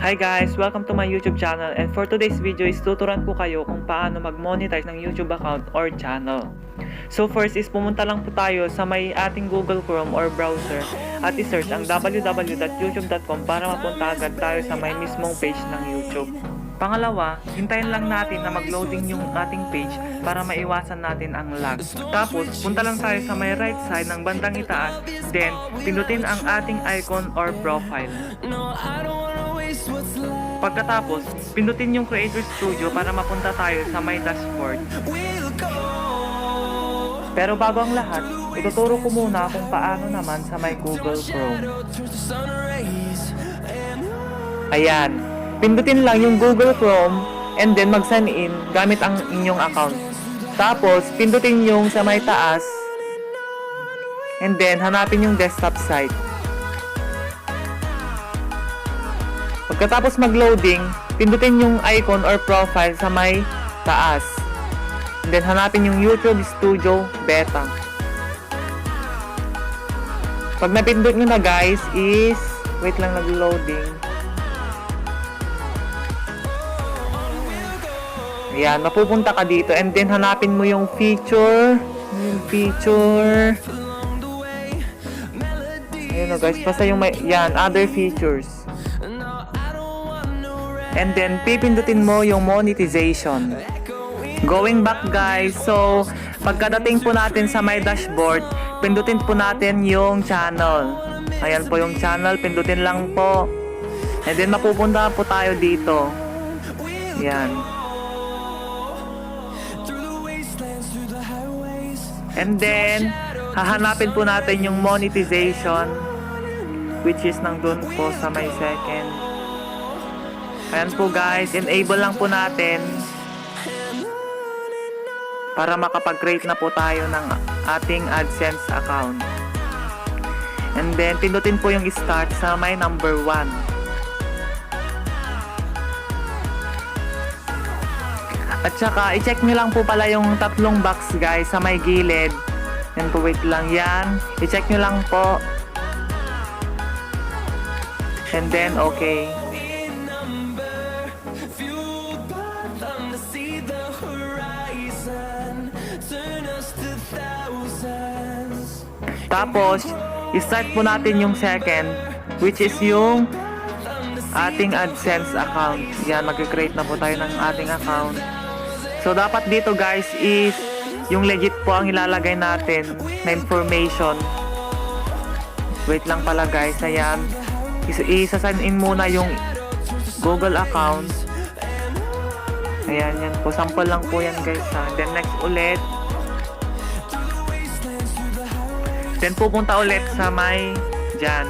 Hi guys! Welcome to my YouTube channel, and for today's video is tuturuan ko kayo kung paano mag-monetize ng YouTube account or channel. So first is pumunta lang po tayo sa may ating Google Chrome or browser at i-search ang www.youtube.com para mapunta agad tayo sa may mismong page ng YouTube. Pangalawa, hintayin lang natin na mag-loading yung ating page para maiwasan natin ang lag. Tapos, punta lang tayo sa may right side ng bandang itaas, then pindutin ang ating icon or profile. Pagkatapos, pindutin yung Creator Studio para mapunta tayo sa may dashboard. Pero bago ang lahat, ituturo ko muna kung paano naman sa may Google Chrome. Ayan, pindutin lang yung Google Chrome and then mag-sign in gamit ang inyong account. Tapos, pindutin yung sa may taas and then hanapin yung desktop site. Pagkatapos mag-loading, pindutin yung icon or profile sa may taas. And then hanapin yung YouTube Studio Beta. Pag napindot nyo na guys is, wait lang, nag-loading. Ayan, mapupunta ka dito and then hanapin mo yung feature. Ayun na guys, basta yung may, yan, other features. And then, pipindutin mo yung monetization. Going back guys, so, pagkadating po natin sa my dashboard, pindutin po natin yung channel. Ayan po yung channel, pindutin lang po. And then, mapupunta po tayo dito. Ayan. And then, hahanapin po natin yung monetization, which is nandun po sa may second. Ayan po guys, enable lang po natin para makapag-create na po tayo ng ating AdSense account. And then, pindutin po yung start sa may number 1. At saka, i-check nyo lang po pala yung tatlong box guys sa may gilid. Yan po, wait lang yan. I-check nyo lang po. And then, okay. Tapos, i-start po natin yung second, which is yung ating AdSense account. Yan, mag-create na po tayo ng ating account. So, dapat dito guys is yung legit po ang ilalagay natin na information. Wait lang pala guys, ayan. Isa-sign in muna yung Google account. Ayan, yan po. Sample lang po yan guys ha. Then next ulit. Then pupunta ulit sa may dyan.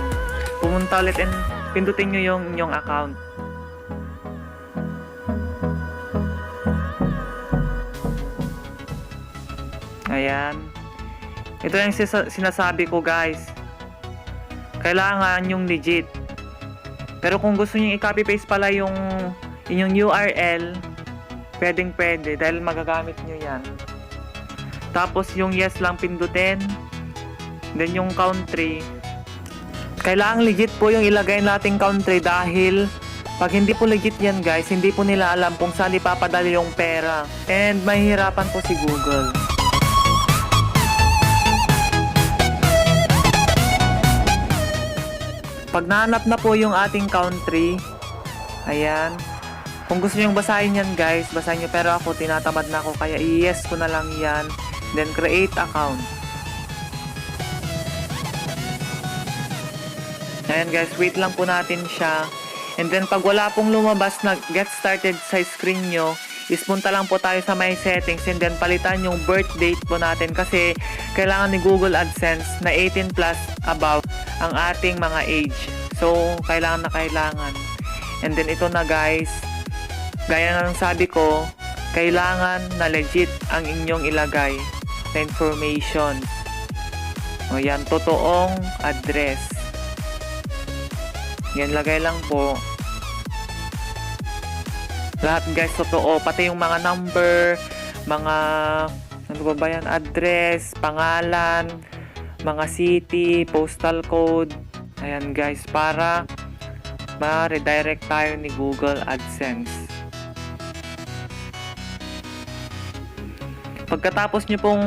Pumunta ulit and pindutin nyo yung inyong account. Ayan. Ito yung sinasabi ko guys. Kailangan yung legit. Pero kung gusto nyo i-copy paste pala yung inyong URL, pwedeng pwede dahil magagamit nyo yan. Tapos yung yes lang pindutin. Then yung country, kailangan legit po yung ilagay nating country dahil pag hindi po legit yan guys, hindi po nila alam kung saan ipapadala yung pera and mahihirapan po si Google. Pag nahanap na po yung ating country, ayan, kung gusto nyo yung basahin yan guys, basahin nyo, pero ako tinatamad na ako kaya i-yes ko na lang yan, then create account. Ayan guys, wait lang po natin siya. And then pag wala pong lumabas na get started sa screen nyo, is punta lang po tayo sa my settings and then palitan yung birth date po natin kasi kailangan ni Google AdSense na 18 plus above ang ating mga age. So, kailangan na kailangan. And then ito na guys, gaya ng sabi ko, kailangan na legit ang inyong ilagay na information. O yan, totoong address. Yan, lagay lang po. Lahat guys, totoo. Pati yung mga number, mga, ano ba yan, address, pangalan, mga city, postal code. Ayan guys, para ma-redirect tayo ni Google AdSense. Pagkatapos nyo pong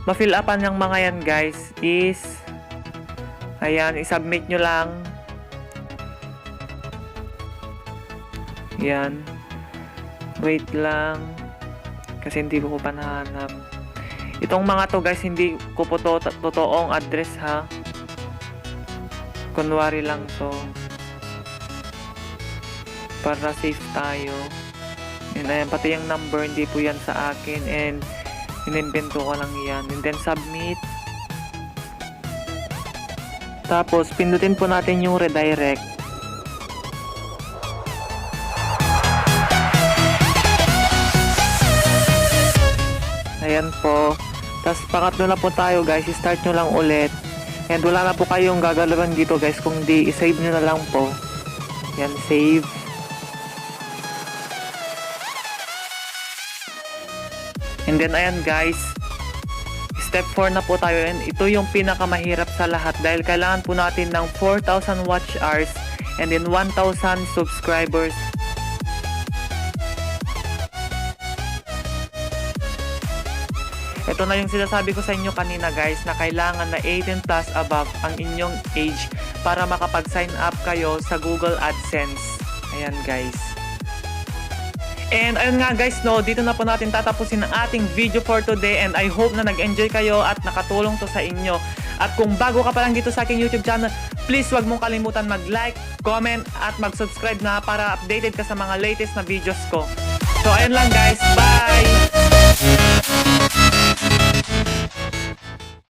ma-fill upan ng mga yan guys is ayan, i-submit nyo lang. Yan. Wait lang. Kasi hindi ko pa nahanap. Itong mga to guys, hindi ko po totoong address ha. Kunwari lang to. Para safe tayo. And ayan, pati yung number, hindi po yan sa akin. And inimbento ko lang yan. And then submit. Tapos, pindutin po natin yung redirect. Ayan po. Tapos, pangatlo na po tayo guys. I-start nyo lang ulit. And wala na po kayong gagalawan dito guys. Kung di, i-save nyo na lang po. Yan, save. And then, ayan guys. Step 4 na po tayo. And ito yung pinakamahirap sa lahat. Dahil kailangan po natin ng 4,000 watch hours. And then 1,000 subscribers. Ito na yung sinasabi ko sa inyo kanina guys, na kailangan na 18 plus above ang inyong age para makapag-sign up kayo sa Google AdSense. Ayan guys. And ayun nga guys, no, dito na po natin tatapusin ang ating video for today, and I hope na nag-enjoy kayo at nakatulong to sa inyo. At kung bago ka pa lang dito sa aking YouTube channel, please wag mong kalimutan mag-like, comment at mag-subscribe na para updated ka sa mga latest na videos ko. So ayun lang guys, bye!